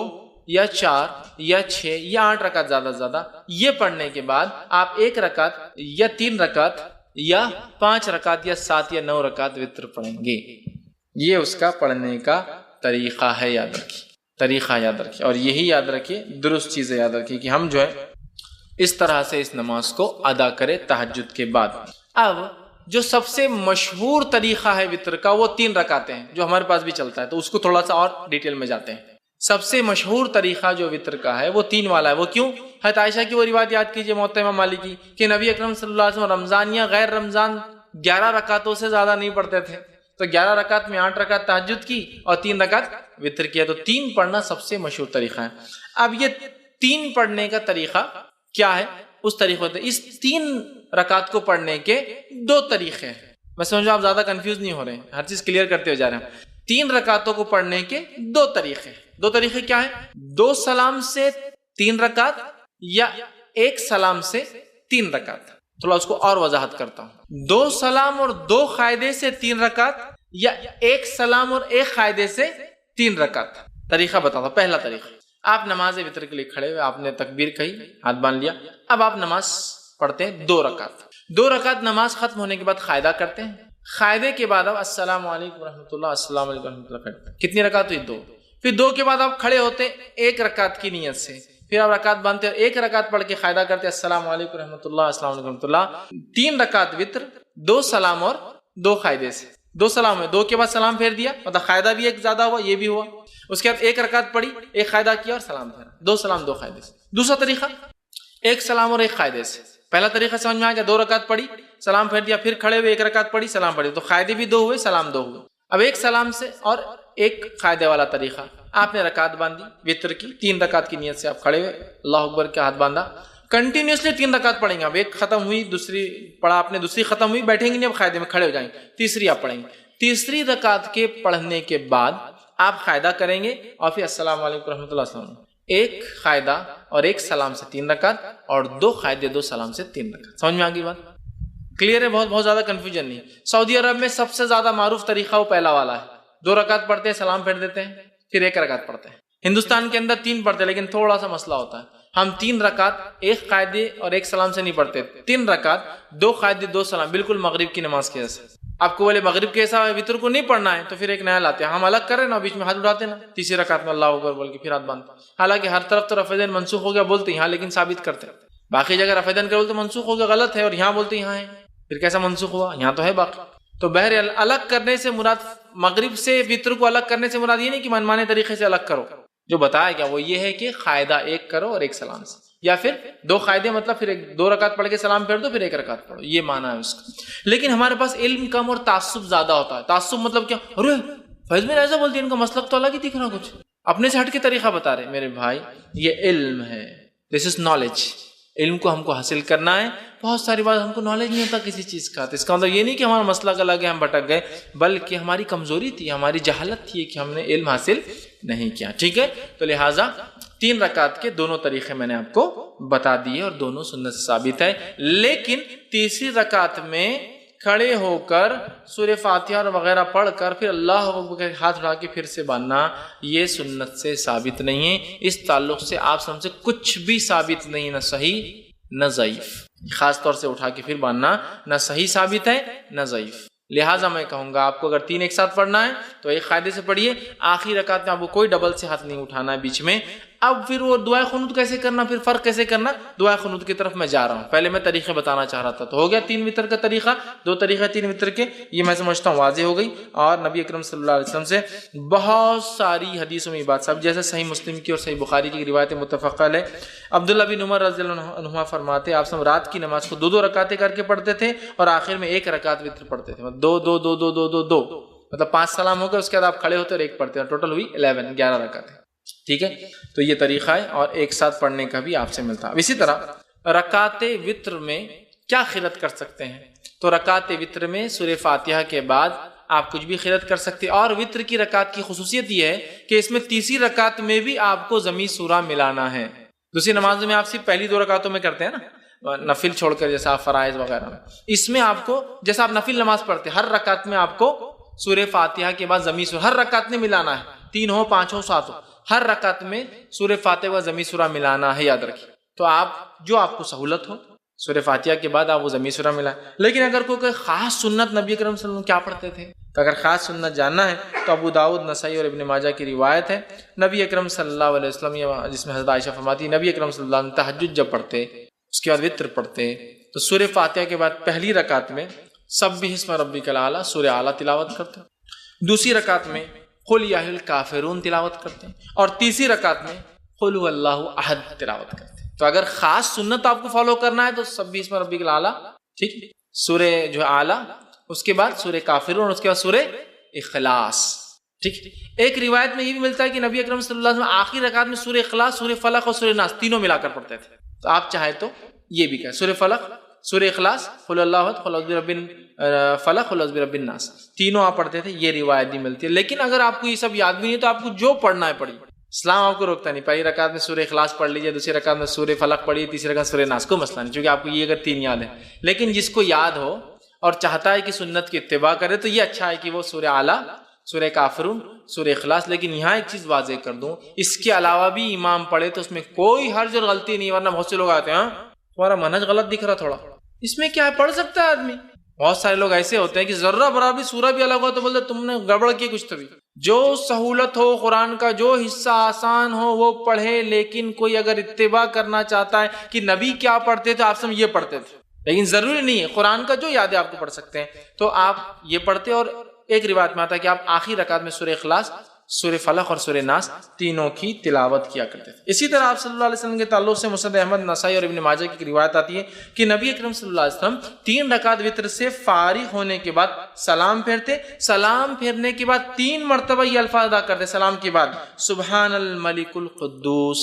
A: یا 4 یا 6 یا 8 رکعت زیادہ سے زیادہ. یہ پڑھنے کے بعد آپ 1 رکعت یا 3 رکعت یا 5 رکعت یا 7 یا 9 رکعت وطر پڑھیں گے. یہ اس کا پڑھنے کا طریقہ ہے، یاد رکھیے، طریقہ یاد رکھیے. اور یہی یاد رکھیے، درست چیزیں یاد رکھیے کہ ہم جو ہے اس طرح سے اس نماز کو ادا کریں تہجد کے بعد. اب جو سب سے مشہور طریقہ ہے وطر کا وہ 3 رکعتیں ہیں جو ہمارے پاس بھی چلتا ہے، تو اس کو تھوڑا سا اور ڈیٹیل میں جاتے ہیں. سب سے مشہور طریقہ جو وطر کا ہے وہ 3 والا ہے. وہ کیوں؟ حضرت عائشہ کی وہ روایت یاد کیجئے موطا امام مالک کی کہ نبی اکرم صلی اللہ علیہ وسلم رمضان یا غیر رمضان 11 رکعتوں سے زیادہ نہیں پڑھتے تھے. تو 11 رکعت میں 8 رکعت تہجد کی اور 3 رکعت وطر کیا. تو 3 پڑھنا سب سے مشہور طریقہ ہے. اب یہ 3 پڑھنے کا طریقہ کیا ہے؟ اس طریقے سے اس 3 رکعت کو پڑھنے کے 2 طریقے ہیں. میں سمجھو آپ زیادہ کنفیوز نہیں ہو رہے ہیں، ہر چیز کلیئر کرتے ہوئے جا رہے ہیں. 3 رکعتوں کو پڑھنے کے 2 طریقے. 2 طریقے کیا ہیں؟ 2 سلام سے 3 رکعت یا 1 سلام سے 3 رکعت. تھوڑا اس کو اور وضاحت کرتا ہوں. 2 سلام اور 2 قاعدے سے 3 رکعت یا 1 سلام اور 1 قاعدے سے 3 رکعت. طریقہ بتاتا ہوں. پہلا طریقہ، آپ نماز وطر کے لیے کھڑے ہوئے، آپ نے تکبیر کہی، ہاتھ باندھ لیا. اب آپ نماز پڑھتے ہیں 2 رکعت. 2 رکعت نماز ختم ہونے کے بعد قاعدہ کرتے ہیں. قاعدے کے بعد اب السلام علیکم ورحمۃ اللہ، السلام علیکم ورحمۃ اللہ. کتنی رکعت ہوئی؟ 2. پھر 2 کے بعد آپ کھڑے ہوتے 1 رکعت کی نیت سے، پھر آپ رکعت باندھتے اور 1 رکعت پڑھ کے قاعدہ کرتے السلام علیکم ورحمۃ اللہ، السلام علیکم ورحمۃ اللہ. 3 رکعت وطر، 2 سلام اور 2 قاعدے سے. 2 سلام ہے، 2 کے بعد سلام پھیر دیا، مطلب قاعدہ بھی ایک زیادہ ہوا، یہ بھی ہوا. اس کے بعد 1 رکعت پڑھی، 1 قاعدہ کیا اور سلام پھیرا. 2 سلام 2 قاعدے سے. دوسرا طریقہ 1 سلام اور 1 قاعدے سے. پہلا طریقہ سمجھ میں آ گیا، 2 رکعت پڑھی، سلام پھیر دیا، پھر کھڑے ہوئے 1 رکعت پڑھی، سلام پڑھی. تو قاعدے بھی 2 ہوئے، سلام 2 ہوئے. اب 1 سلام سے اور 1 قاعدے والا طریقہ، آپ نے رکعت باندھی وطر کی، 3 رکعت کی نیت سے آپ کھڑے ہوئے، اللہ اکبر کے ہاتھ باندھا، کنٹینیوسلی 3 رکعت پڑھیں گے. اب 1 ختم ہوئی، دوسری پڑھا آپ نے، دوسری ختم ہوئی، بیٹھیں گے نہیں، اب قاعدے میں کھڑے ہو جائیں گے، تیسری آپ پڑھیں گے. تیسری رکعت کے پڑھنے کے بعد آپ قاعدہ کریں گے اور پھر السلام علیکم ورحمۃ اللہ. 1 قاعدہ اور ایک سلام سے 3 رکعت اور 2 قاعدے 2 سلام سے 3 رکعت. سمجھ میں آ گئی بات؟ کلیئر ہے؟ بہت زیادہ کنفیوژن نہیں. سعودی عرب میں سب سے زیادہ معروف طریقہ وہ پہلا والا ہے. 2 رکعت پڑھتے ہیں, سلام پھیر دیتے ہیں, پھر 1 رکعت پڑھتے ہیں. ہندوستان کے اندر 3 پڑھتے ہیں, لیکن تھوڑا سا مسئلہ ہوتا ہے. ہم 3 رکعت 1 قاعدے اور 1 سلام سے نہیں پڑھتے, 3 رکعت 2 قاعدے 2 سلام, بالکل مغرب کی نماز کے جیسے. آپ کو بولے مغرب کے ایسا وتر کو نہیں پڑھنا ہے تو پھر ایک نیا لاتے ہیں. ہم الگ کر رہے ہیں نا, بیچ میں ہاتھ اٹھاتے ہیں نا, تیسری رکعت میں اللہ اکبر بول کے پھر ہاتھ باندھتے ہیں. حالانکہ ہر طرف تو رفع یدین منسوخ ہو گیا بولتے ہیں یہاں, لیکن ثابت کرتے ہیں. باقی جگہ رفع یدین کا بولتے منسوخ ہو گیا غلط ہے, اور یہاں بولتے یہاں ہے, پھر کیسا منسوخ ہوا؟ یہاں تو ہے باقی. تو بہرحال الگ کرنے سے مراد, مغرب سے وتر کو الگ کرنے سے مراد یہ نہیں کہ منمانے طریقے سے الگ کرو. جو بتایا گیا وہ یہ ہے کہ قاعدہ 1 کرو اور 1 سلام سے, یا پھر 2 قاعدے مطلب پھر 2 رکعت پڑھ کے سلام پھیر دو, پھر 1 رکعت پڑھو, یہ معنی ہے اس کا. لیکن ہمارے پاس علم کم اور تعصب زیادہ ہوتا ہے. تعصب مطلب کیا؟ ارے فیض میں ایسا بولتی ہے, ان کا مسلک تو الگ ہی دکھ رہا, کچھ اپنے سے ہٹ کے طریقہ بتا رہے. میرے بھائی یہ علم ہے, دس از نالج. علم کو ہم کو حاصل کرنا ہے. بہت ساری بات ہم کو نالج نہیں ہوتا کسی چیز کا, تو اس کا مطلب یہ نہیں کہ ہمارا مسلک الگ ہے, ہم بھٹک گئے, بلکہ ہماری کمزوری تھی, ہماری جہالت تھی کہ ہم نے علم حاصل نہیں کیا. ٹھیک ہے, تو لہٰذا 3 رکعت کے دونوں طریقے میں نے آپ کو بتا دیے اور دونوں سنت سے ثابت ہے. لیکن تیسری رکعت میں کھڑے ہو کر سورہ فاتحہ اور وغیرہ پڑھ کر پھر اللہ اکبر ہاتھ اٹھا کے پھر سے باندھنا, یہ سنت سے ثابت نہیں ہے. اس تعلق سے آپ سب سے کچھ بھی ثابت نہیں, نہ صحیح نہ ضعیف. خاص طور سے اٹھا کے پھر باندھنا نہ صحیح ثابت ہے نہ ضعیف. لہٰذا میں کہوں گا آپ کو اگر 3 ایک ساتھ پڑھنا ہے تو 1 قاعدے سے پڑھیے. آخری رکعت میں آپ کو کوئی ڈبل سے ہاتھ نہیں اٹھانا ہے بیچ میں. اب پھر وہ دعائے قنوت کیسے کرنا, پھر فرق کیسے کرنا, دعائے قنوت کی طرف میں جا رہا ہوں. پہلے میں طریقے بتانا چاہ رہا تھا, تو ہو گیا 3 وتر کا طریقہ, 2 طریقہ 3 وتر کے, یہ میں سمجھتا ہوں واضح ہو گئی. اور نبی اکرم صلی اللہ علیہ وسلم سے بہت ساری حدیثوں میں یہ بات سب, جیسے صحیح مسلم کی اور صحیح بخاری کی روایت متفق علیہ. عبداللہ بن عمر رضی اللہ عنہما فرماتے آپ سب رات کی نماز کو 2 رکعتیں کر کے پڑھتے تھے, اور آخر میں 1 رکعت وتر پڑھتے تھے. 2 2 2 2 2 2 2 مطلب 5 سلام ہو گئے, اس کے بعد آپ کھڑے ہوتے اور 1 پڑھتے ہیں, ٹوٹل ہوئی 11 رکعتیں. ٹھیک ہے, تو یہ طریقہ ہے, اور ایک ساتھ پڑھنے کا بھی آپ سے ملتا. اب اسی طرح رکعت وتر میں کیا قرات کر سکتے ہیں, تو رکعت وتر میں سورہ فاتحہ کے بعد آپ کچھ بھی قرات کر سکتے ہیں. اور وتر کی رکعت کی خصوصیت یہ ہے کہ اس میں تیسری رکعت میں بھی آپ کو ضمی سورہ ملانا ہے. دوسری نماز میں آپ صرف پہلی 2 رکعتوں میں کرتے ہیں نا, نفل چھوڑ کر, جیسا آپ فرائض وغیرہ میں. اس میں آپ کو جیسا آپ نفل نماز پڑھتے ہیں, ہر رکعت میں آپ کو سورہ فاتحہ کے بعد ضمی سورہ ہر رکعت میں ملانا ہے. 3 ہو 5 ہو 7 ہو, ہر رکعت میں سورہ فاتحہ و ضمی سورہ ملانا ہے, یاد رکھیے. تو آپ جو آپ کو سہولت ہو سورہ فاتحہ کے بعد آپ وہ ضمی سورہ ملائیں. لیکن اگر کوئی خاص سنت نبی اکرم صلی اللہ علیہ وسلم کیا پڑھتے تھے, تو اگر خاص سنت جاننا ہے تو ابو داؤد, نسائی اور ابن ماجہ کی روایت ہے. نبی اکرم صلی اللہ علیہ وسلم, جس میں حضرت عائشہ فرماتی نبی اکرم صلی اللہ علیہ وسلم تہجد جب پڑھتے, اس کے بعد وتر پڑھتے, تو سورہ فاتحہ کے بعد پہلی رکعت میں سبح اسم ربک الاعلی سورہ اعلیٰ تلاوت کرتے, دوسری رکعت میں قل یا الکافرون تلاوت کرتے ہیں, اور تیسری رکعت میں قل هو اللہ احد تلاوت کرتے ہیں. تو اگر خاص سنت آپ کو فالو کرنا ہے تو سبح اسم ربک الاعلی, ٹھیک, سورہ جو اعلیٰ, اس کے بعد سورہ کافرون, اس کے بعد سورہ اخلاص. ٹھیک, ایک روایت میں یہ بھی ملتا ہے کہ نبی اکرم صلی اللہ علیہ وسلم آخری رکعت میں سورہ اخلاص, سورہ فلق اور سورہ ناس تینوں ملا کر پڑھتے تھے. تو آپ چاہے تو یہ بھی کہیں سورہ فلق, سورہ اخلاص, قل اللہ احد, قل اعوذ برب فلق, قل اعوذ برب الناس, تینوں آپ پڑھتے تھے. یہ روایت بھی ملتی ہے. لیکن اگر آپ کو یہ سب یاد بھی نہیں ہے تو آپ کو جو پڑھنا ہے پڑھیے, اسلام آپ کو روکتا نہیں. پہلی رکعت میں سورہ اخلاص پڑھ لیجیے, دوسری رکعت میں سورہ فلق پڑھیے, تیسری رکعت سورہ ناس, کو مسئلہ نہیں, کیونکہ آپ کو یہ اگر 3 یاد ہے. لیکن جس کو یاد ہو اور چاہتا ہے کہ سنت کی اتباع کرے تو یہ اچھا ہے کہ وہ سورہ اعلیٰ, سورہ کافرون, سورہ اخلاص. لیکن یہاں ایک چیز واضح کر دوں, اس کے علاوہ بھی امام پڑھے تو اس میں کوئی حرج اور غلطی نہیں. ورنہ بہت سے لوگ آتے ہیں, ہاں تمہارا منہج غلط دکھ رہا تھوڑا, اس میں کیا ہے, پڑھ سکتا ہے آدمی. بہت سارے لوگ ایسے ہوتے ہیں کہ ذرہ برابر سورہ بھی الگ ہو تو بولتے تم نے گڑبڑ کی کچھ. تو بھی جو سہولت ہو قرآن کا, جو حصہ آسان ہو وہ پڑھے. لیکن کوئی اگر اتباع کرنا چاہتا ہے کہ نبی کیا پڑھتے تھے, آپ سب یہ پڑھتے تھے, لیکن ضروری نہیں ہے, قرآن کا جو یاد ہے آپ کو پڑھ سکتے ہیں تو آپ یہ پڑھتے. اور ایک روایت میں آتا ہے کہ آپ آخری رکعت میں سورہ اخلاص, سورہ فلق اور سورہ ناس تینوں کی تلاوت کیا کرتے تھے. اسی طرح آپ صلی اللہ علیہ وسلم کے تعلق سے مسند احمد, نسائی اور ابن ماجہ کی روایت آتی ہے کہ نبی اکرم صلی اللہ علیہ وسلم 3 رکعت وتر سے فارغ ہونے کے بعد سلام پھیرتے. سلام پھیرنے کے بعد 3 مرتبہ یہ الفاظ ادا کرتے سلام کے بعد, سبحان الملک القدوس,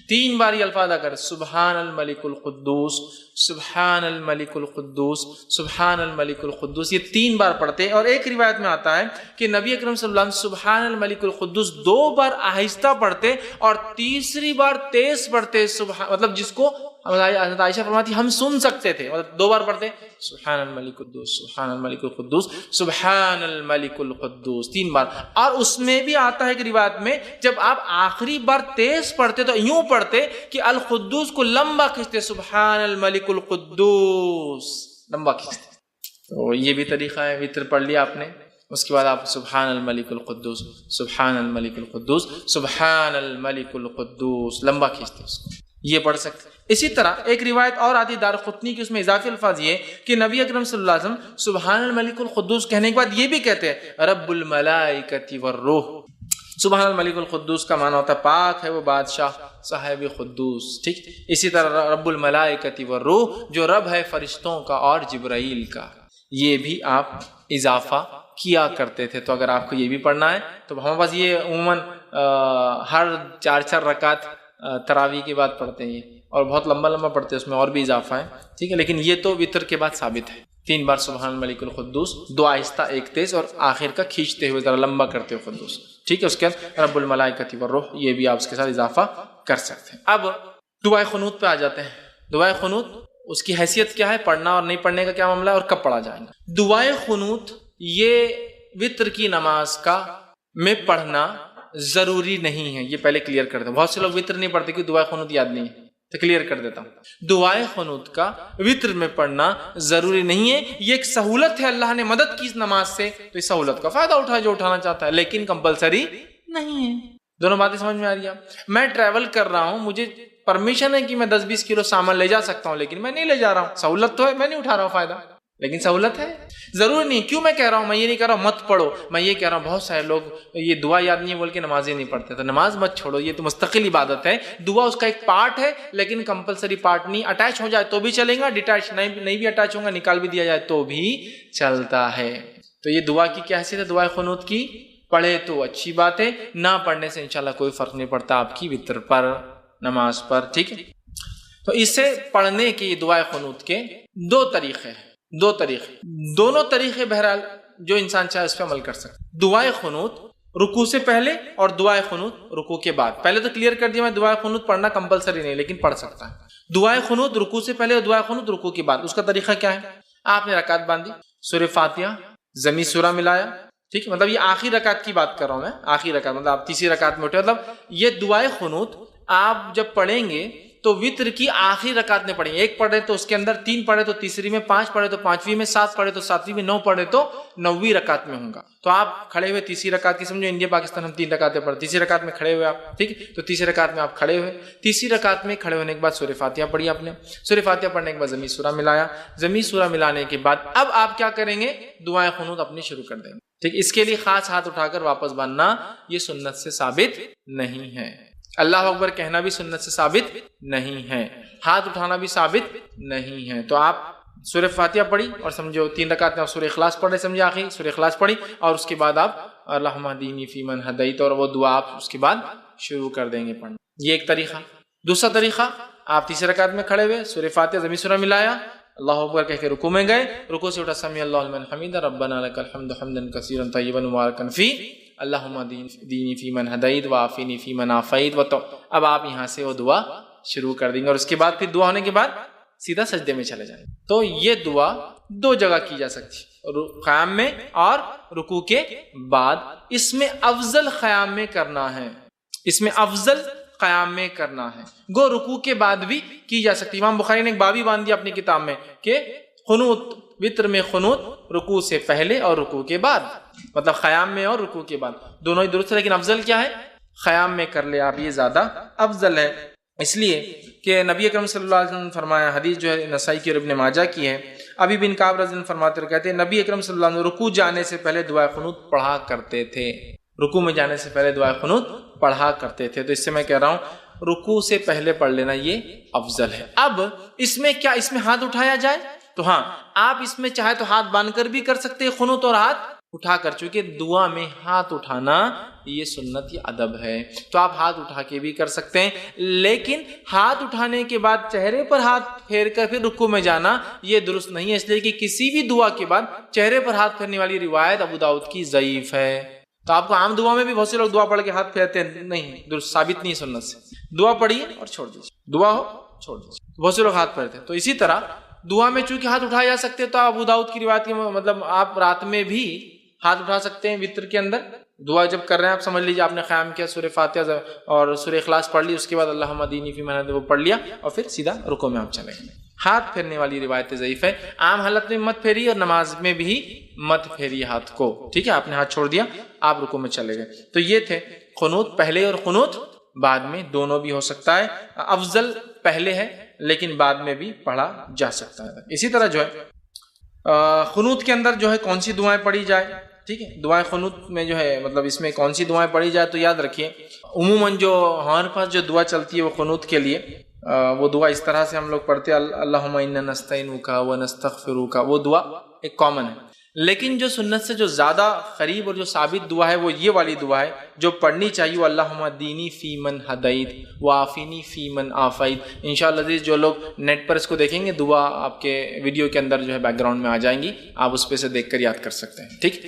A: 3 بار یہ الفاظ ادا کرتے, سبحان الملک القدوس سبحان الملک القدوس، سبحان الملک القدوس، یہ 3 بار پڑھتے ہیں۔ اور ایک روایت میں آتا ہے کہ نبی اکرم صلی اللہ علیہ وسلم سبحان الملک القدوس 2 بار آہستہ پڑھتے اور تیسری بار تیز پڑھتے، مطلب جس کو حضرت عائشہ فرماتی ہم سن سکتے تھے، مطلب 2 بار پڑھتے سبحان الملک القدوس، سبحان الملک القدوس، سبحان الملک القدوس 3 بار۔ اور اس میں بھی آتا ہے کہ روایت میں جب آپ آخری بار تیز پڑھتے تو یوں پڑھتے کہ القدوس کو لمبا کھینچتے، سبحان الملک القدوس لمبا کھینچتے۔ تو یہ بھی طریقہ ہے، وتر پڑھ لیا آپ نے، اس کے بعد آپ سبحان الملک القدوس، سبحان الملک القدوس، سبحان الملک القدوس لمبا کھینچتے اس کو، یہ پڑھ سکتے۔ اسی طرح ایک روایت اور آتی دارقطنی کی، اس میں اضافی الفاظ یہ کہ نبی اکرم صلی اللہ علیہ وسلم سبحان الملک القدوس کہنے کے بعد یہ بھی کہتے ہیں رب الملائکۃ والروح۔ سبحان الملک القدوس کا معنی ہوتا ہے پاک ہے وہ بادشاہ صاحب قدوس، ٹھیک۔ اسی طرح رب الملائکۃ والروح جو رب ہے فرشتوں کا اور جبرائیل کا، یہ بھی آپ اضافہ کیا کرتے تھے۔ تو اگر آپ کو یہ بھی پڑھنا ہے تو ہمارے پاس یہ عموماً ہر 4 رکعت تراویح کے بعد پڑھتے ہیں اور بہت لمبا لمبا پڑھتے ہیں، اس میں اور بھی اضافہ ہے، ٹھیک ہے۔ لیکن یہ تو وتر کے بعد ثابت ہے، 3 بار سبحان الملک القدوس، 2 آہستہ 1 تیز، اور آخر کا کھینچتے ہوئے ذرا لمبا کرتے ہوئے قدوس، ٹھیک ہے۔ اس کے بعد رب الملائکۃ والروح، یہ بھی آپ اس کے ساتھ اضافہ کر سکتے ہیں۔ اب دعائے قنوت پہ آ جاتے ہیں۔ دعائے قنوت اس کی حیثیت کیا ہے، پڑھنا اور نہیں پڑھنے کا کیا معاملہ ہے، اور کب پڑھا جائے گا۔ دعائے قنوت یہ وتر کی نماز کا میں پڑھنا ضروری نہیں ہے، یہ پہلے کلیئر کر دیں۔ بہت سے لوگ وتر نہیں پڑھتے کہ دعائے قنوت یاد نہیں ہے، تو کلیئر کر دیتا ہوں۔ دعائے قنوت کا وتر میں پڑھنا ضروری نہیں ہے، یہ ایک سہولت ہے، اللہ نے مدد کی اس نماز سے، تو اس سہولت کا فائدہ اٹھائے جو اٹھانا چاہتا ہے، لیکن کمپلسری نہیں ہے۔ دونوں باتیں سمجھ میں آ رہی ہیں؟ میں ٹریول کر رہا ہوں، مجھے پرمیشن ہے کہ میں 10-20 کلو سامان لے جا سکتا ہوں، لیکن میں نہیں لے جا رہا ہوں، سہولت تو ہے، میں نہیں اٹھا رہا ہوں فائدہ، لیکن سہولت ہے، ضروری نہیں۔ کیوں میں کہہ رہا ہوں، میں یہ نہیں کہہ رہا ہوں مت پڑھو، میں یہ کہہ رہا ہوں بہت سارے لوگ یہ دعا یاد نہیں ہے بول کے نماز ہی نہیں پڑھتے، تو نماز مت چھوڑو، یہ تو مستقل عبادت ہے۔ دعا اس کا ایک پارٹ ہے، لیکن کمپلسری پارٹ نہیں۔ اٹیچ ہو جائے تو بھی چلے گا، ڈیٹیچ نہیں بھی اٹیچ ہوگا، نکال بھی دیا جائے تو بھی چلتا ہے۔ تو یہ دعا کی کیا حیثیت ہے دعائے قنوت کی؟ پڑھے تو اچھی بات ہے، نہ پڑھنے سے انشاءاللہ کوئی فرق نہیں پڑتا آپ کی وتر پر، نماز پر، ٹھیک ہے۔ تو اسے پڑھنے کی دعائے قنوت کے 2 طریقے ہیں، 2 طریقے، دونوں طریقے بہرحال جو انسان چاہے اس پہ عمل کر سکتا۔ دعائے قنوت رکوع سے پہلے اور دعائے قنوت رکوع کے بعد۔ پہلے تو کلیئر کر دیا میں، دعائے قنوت پڑھنا کمپلسری نہیں، لیکن پڑھ سکتا ہے۔ دعائے قنوت رکوع سے پہلے اور دعائے قنوت رکوع کے بعد، اس کا طریقہ کیا ہے؟ آپ نے رکعت باندھی، سورہ فاتحہ ضمی سورہ ملایا، ٹھیک ہے، مطلب یہ آخری رکعت کی بات کر رہا ہوں میں، آخری رکعت مطلب آپ تیسری رکعت میں اٹھے، مطلب یہ دعائے قنوت آپ جب پڑھیں گے تو وتر کی آخری رکعت میں پڑھیں گے۔ 1 پڑھے تو اس کے اندر 3 پڑھے تو تیسری میں، 5 پڑھے تو 5ویں میں، 7 پڑھے تو 7ویں میں، 9 پڑھے تو 9ویں رکعت میں ہوں گا۔ تو آپ کھڑے ہوئے تیسری رکعت کی، سمجھو انڈیا پاکستان ہم 3 رکعتیں پڑھتے، تیسری رکعت میں کھڑے ہوئے آپ، ٹھیک ہے، تو تیسری رکعت میں آپ کھڑے ہوئے، تیسری رکعت میں کھڑے ہونے کے بعد سورہ فاتحہ پڑھی آپ نے، سورہ فاتحہ پڑھنے کے بعد ضمی سورہ ملایا، ضمی سورہ ملانے کے بعد اب آپ کیا کریں گے؟ دعائے قنوت اپنی شروع کر دیں گے، ٹھیک۔ اس کے لیے خاص ہاتھ اٹھا کر واپس باندھنا یہ سنت سے ثابت نہیں ہے، اللہ اکبر کہنا بھی سنت سے ثابت نہیں ہے، ہاتھ اٹھانا بھی ثابت نہیں ہے۔ تو آپ سورہ فاتحہ پڑھی اور سمجھو 3 رکعت میں آپ سورہ اخلاص پڑھے، سمجھے آخری سورہ اخلاص پڑھی، اور اس کے بعد آپ اللہم اہدنی فیمن ہدیت، اور وہ دعا آپ اس کے بعد شروع کر دیں گے پڑھنا۔ یہ ایک طریقہ۔ دوسرا طریقہ، آپ تیسری رکعت میں کھڑے ہوئے، سورہ فاتحہ ضمی سورہ ملایا، اللہ اکبر کہہ کے رکوع میں گئے، رکوع سے اٹھا سمیع اللہ لمن حمیدہ، ربنا لک الحمد حمدا کثیرا طیبا مبارکا فی، اللہم اہدنی فیمن ہدیت وعافنی فیمن عافیت، اب آپ یہاں سے وہ دعا شروع کر دیں گے، اور اس کے بعد پھر دعا ہونے کے بعد سیدھا سجدے میں چلے جائیں۔ تو یہ دعا 2 جگہ کی جا سکتی ہے، قیام میں اور رکوع کے بعد۔ اس میں افضل قیام میں کرنا ہے، اس میں افضل قیام میں کرنا ہے، گو رکوع کے بعد بھی کی جا سکتی۔ امام بخاری نے ایک باب ہی باندھ دیا اپنی کتاب میں کہ قنوت، وتر میں قنوت رکوع سے پہلے اور رکوع کے بعد، مطلب قیام میں اور رکوع کے بعد، دونوں ہی درست ہے، لیکن افضل کیا ہے؟ قیام میں کر لے آپ، یہ زیادہ افضل ہے، اس لیے کہ نبی اکرم صلی اللہ علیہ وسلم نے فرمایا، حدیث جو ہے نسائی کی اور ابن ماجہ کی ہے، ابی بن کعب رضی اللہ عنہ فرماتے ہیں، کہتے ہیں نبی اکرم صلی اللہ علیہ وسلم رکوع جانے سے پہلے دعائے قنوت پڑھا کرتے تھے، رکوع میں جانے سے پہلے دعائے قنوت پڑھا کرتے تھے۔ تو اس سے میں کہہ رہا ہوں رکوع سے پہلے پڑھ لینا یہ افضل ہے۔ اب اس میں کیا، اس میں ہاتھ اٹھایا جائے؟ تو ہاں، آپ اس میں چاہے تو ہاتھ باندھ کر بھی کر سکتے ہیں قنوت اور ہاتھ اٹھا کر، چونکہ دعا میں ہاتھ اٹھانا یہ سنت یہ ادب ہے، تو آپ ہاتھ اٹھا کے بھی کر سکتے ہیں، لیکن ہاتھ اٹھانے کے بعد چہرے پر ہاتھ پھیر کر پھر رکوع میں جانا یہ درست نہیں ہے، اس لیے کہ کسی بھی دعا کے بعد چہرے پر ہاتھ پھیرنے والی روایت ابو داؤد کی ضعیف ہے۔ تو آپ کو عام دعا میں بھی بہت سے لوگ دعا پڑھ کے ہاتھ پھیرتے ہیں، نہیں، درست ثابت نہیں سنت سے۔ دعا پڑھیے اور چھوڑ دیجیے، دعا ہو چھوڑ دیجیے، بہت سے لوگ ہاتھ پھیرتے ہیں۔ تو اسی طرح دعا میں چونکہ ہاتھ اٹھائے جا سکتے ہیں، تو ابو داؤد کی روایت کے مطلب آپ رات میں بھی ہاتھ اٹھا سکتے ہیں وتر کے اندر۔ دعا جب کر رہے ہیں آپ سمجھ لیجیے آپ نے قیام کیا، سورہ فاتحہ اور سورہ اخلاص پڑھ لی، اس کے بعد اللہم اہدنی فیمن ہدیت وہ پڑھ لیا، اور پھر سیدھا رکوع میں آپ چلے گئے۔ ہاتھ پھیرنے والی روایت ضعیف ہے، عام حالت میں مت پھیری اور نماز میں بھی مت پھیری ہاتھ کو، ٹھیک ہے؟ آپ نے ہاتھ چھوڑ دیا، آپ رکوع میں چلے گئے۔ تو یہ تھے قنوت پہلے اور قنوت بعد میں، دونوں بھی ہو سکتا ہے، افضل پہلے ہے لیکن بعد میں بھی پڑھا جا سکتا ہے۔ اسی طرح جو ہے قنوت کے اندر جو ہے کون سی دعائیں پڑھی جائے، ٹھیک ہے؟ دعائیں قنوت میں جو ہے مطلب اس میں کون سی دعائیں پڑھی جائے، تو یاد رکھیے عموماً جو ہمارے پاس جو دعا چلتی ہے وہ قنوت کے لیے، وہ دعا اس طرح سے ہم لوگ پڑھتے ہیں اللہم انا نستعینک ونستغفرک، وہ دعا ایک کامن ہے۔ لیکن جو سنت سے جو زیادہ قریب اور جو ثابت دعا ہے وہ یہ والی دعا ہے جو پڑھنی چاہیے، اللہم اہدنی فیمن ہدیت وعافنی فیمن عافیت۔ انشاءاللہ عزیز جو لوگ نیٹ پر اس کو دیکھیں گے، دعا آپ کے ویڈیو کے اندر جو ہے بیک گراؤنڈ میں آ جائیں گی، آپ اس پہ سے دیکھ کر یاد کر سکتے ہیں، ٹھیک؟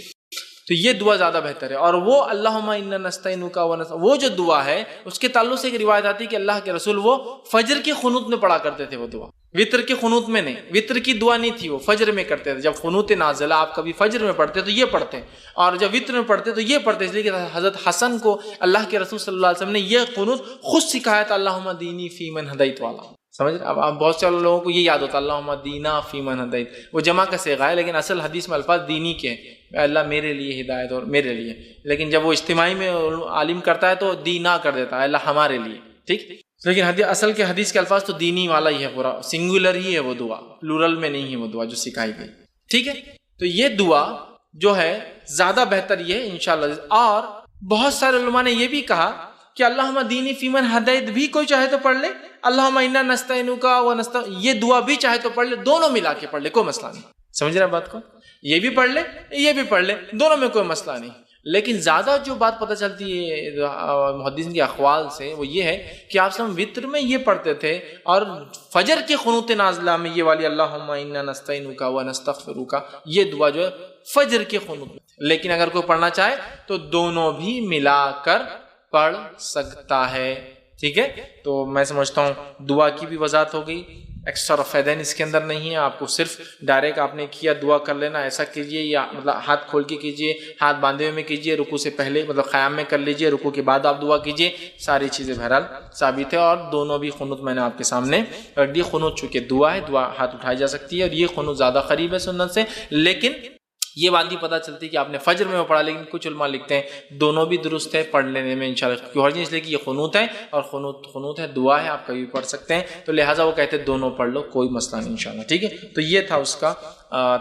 A: تو یہ دعا زیادہ بہتر ہے۔ اور وہ اللہم انا نستعینک وہ جو دعا ہے اس کے تعلق سے ایک روایت آتی ہے کہ اللہ کے رسول وہ فجر کے قنوت میں پڑھا کرتے تھے، وہ دعا وطر کے قنوت میں نہیں، وطر کی دعا نہیں تھی، وہ فجر میں کرتے تھے۔ جب قنوت نازلہ آپ کبھی فجر میں پڑھتے تو یہ پڑھتے، اور جب وطر میں پڑھتے تو یہ پڑھتے، اس لیے کہ حضرت حسن کو اللہ کے رسول صلی اللہ علیہ وسلم نے یہ قنوت خود سکھایا تھا، اللہم اہدنی فیمن ہدیت والا، سمجھ رہے؟ اب بہت سے لوگوں کو یہ یاد ہوتا ہے اللہم اہدنا فیمن ہدیت، وہ جمع کا صیغہ ہے لیکن اصل حدیث میں الفاظ دینی کے ہیں، اللہ میرے لیے ہدایت اور میرے لیے، لیکن جب وہ اجتماعی میں عالم کرتا ہے تو دینا کر دیتا ہے، اللہ ہمارے لیے، ٹھیک؟ لیکن اصل کے حدیث کے الفاظ تو دینی والا ہی ہے، پورا سنگولر ہی ہے وہ دعا، پلورل میں نہیں ہے وہ دعا جو سکھائی گئی، ٹھیک ہے؟ تو یہ دعا جو ہے زیادہ بہتر یہ ہے انشاءاللہ۔ اور بہت سارے علماء نے یہ بھی کہا کہ اللہم اہدنی فیمن ہدیت بھی کوئی چاہے تو پڑھ لے، اللہم انا نستعینک یہ دعا بھی چاہے تو پڑھ لے، دونوں ملا کے پڑھ لے، کوئی مسئلہ نہیں، سمجھ رہے بات کو؟ یہ بھی پڑھ لے یہ بھی پڑھ لے، دونوں میں کوئی مسئلہ نہیں۔ لیکن زیادہ جو بات پتہ چلتی ہے محدثین کے اقوال سے وہ یہ ہے کہ آپ سب وطر میں یہ پڑھتے تھے اور فجر کے قنوت نازلہ میں یہ والی اللہم انا نستعینک ونستغفرک یہ دعا جو ہے فجر کے قنوت میں، لیکن اگر کوئی پڑھنا چاہے تو دونوں بھی ملا کر پڑھ سکتا ہے، ٹھیک ہے؟ تو میں سمجھتا ہوں دعا کی بھی وضاحت ہو گئی، ایکسٹرا فائدین اس کے اندر نہیں ہے، آپ کو صرف ڈائریکٹ آپ نے کیا دعا کر لینا، ایسا کیجئے، یا مطلب ہاتھ کھول کے کیجئے، ہاتھ باندھے ہوئے میں کیجئے، رکوع سے پہلے مطلب قیام میں کر لیجئے، رکوع کے بعد آپ دعا کیجئے، ساری چیزیں بہرحال ثابت ہے۔ اور دونوں بھی قنوت میں نے آپ کے سامنے رکھ دی، قنوت چونکہ دعا ہے، دعا ہاتھ اٹھائی جا سکتی ہے، اور یہ قنوت زیادہ قریب ہے سنت سے، لیکن یہ بات نہیں پتہ چلتی کہ آپ نے فجر میں وہ پڑھا، لیکن کچھ علماء لکھتے ہیں دونوں بھی درست ہے پڑھ لینے میں انشاءاللہ، کیوں حرج نہیں، اس لیے کہ یہ قنوت ہے اور قنوت ہے، دعا ہے، آپ کبھی بھی پڑھ سکتے ہیں، تو لہٰذا وہ کہتے ہیں دونوں پڑھ لو، کوئی مسئلہ نہیں انشاءاللہ، ٹھیک ہے؟ تو یہ تھا اس کا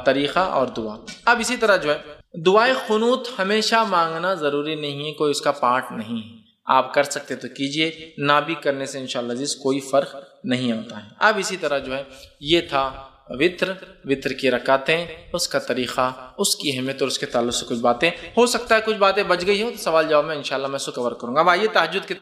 A: طریقہ اور دعا۔ اب اسی طرح جو ہے دعائے قنوت ہمیشہ مانگنا ضروری نہیں ہے، کوئی اس کا پارٹ نہیں ہے، آپ کر سکتے تو کیجئے، نہ بھی کرنے سے انشاءاللہ عزیز کوئی فرق نہیں ہوتا ہے۔ اب اسی طرح جو ہے یہ تھا وطر کی رکعتیں، اس کا طریقہ، اس کی اہمیت اور اس کے تعلق سے کچھ باتیں، ہو سکتا ہے کچھ باتیں بچ گئی ہو تو سوال جواب میں انشاءاللہ میں اس کو کور کروں گا۔ اب آئیے تہجد کے